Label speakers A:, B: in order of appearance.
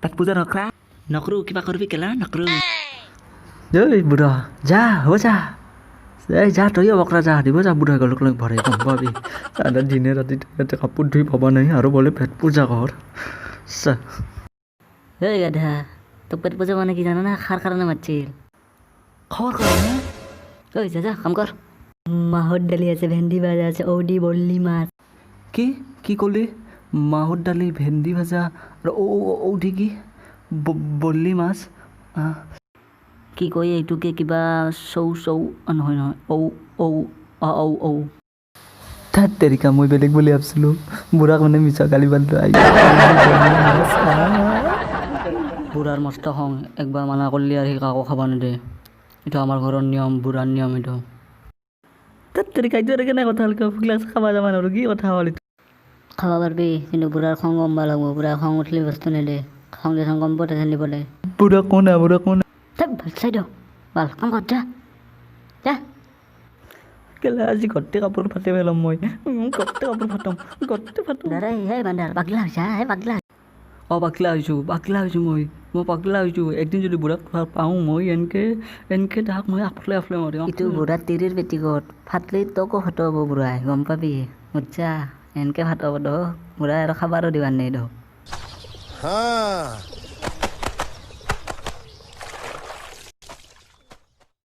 A: পেট পূজা নকৰা নকৰোঁ কিবা কৰিবি কেলা নকৰোঁ
B: ঐ বুঢ়া যা হ'ব যা এই যা তই বকৰা যা দিব যা বুঢ়া গলক লৈ ভৰাই গম পাবি তাতে দিনে ৰাতি ইয়াতে কাপোৰ ধুই ভবা নাই আৰু বোলে পেট পূজা কৰ চা
C: ঐ গাধা তোক পেট পূজা মানে কি জানা না খাৰ কাৰণে মাতিছিল
A: খবৰ কাৰণে
C: ঐ যা যা কাম কৰ মাহৰ দালি আছে ভেন্দি ভাজা আছে ঔদি বল্লি মাছ
B: কি ক'লি মাহৰ দালি ভেন্দি ভাজা আৰু ঔধি কি বল্লি মাছ
C: কি কয় এইটোকে কিবা চৌ নহয় নহয় ঔ
B: তাত তেৰিকা মই বেলেগ বুলি ভাবিছিলোঁ বুঢ়াক মানে মিছা গালি পালোঁ
C: বুঢ়াৰ মস্ত খং একবাৰ মানা কৰিলে আৰু সি কাকো খাব নেদে এইটো আমাৰ ঘৰৰ নিয়ম বুঢ়াৰ নিয়ম এইটো
B: তাত তেৰিকা এইটো আৰু কেনে কথা হ'ল গিলাচ খাব যাব নোৱাৰোঁ কি কথা হ'ল
C: খাব পাৰিবি কিন্তু বুঢ়াৰ খং গম পাব লাগিব বুঢ়াৰ খং উঠিলে বস্তু নেদে খং যে খং কম পতে ঢালিবলৈ
B: বুঢ়া কোনে
C: ভাল চাই দিওঁ ভাল কাম কৰ যা
B: কেলে আজি ঘৰতে কাপোৰ ফাটি পেলাম মই ঘৰতে কাপোৰ ফাটাম
C: দাদা হে বান্ধাৰ পাগলা হৈছা হে পাগলা
B: অঁ পাগলা হৈছোঁ মই পাগলা হৈছোঁ একদিন যদি বুঢ়াক পাওঁ মই এনেকৈ তাক মই আফলে মাৰিম
C: ইটো বুঢ়াৰ তিৰিৰ পেটিকোট ফাটলি তোকো ফাটাব বুঢ়াই গম পাবি বুজছা এনেকৈ ফাটাব দো বুঢ়াই আৰু খাবাৰো দিবাৰ নাই দো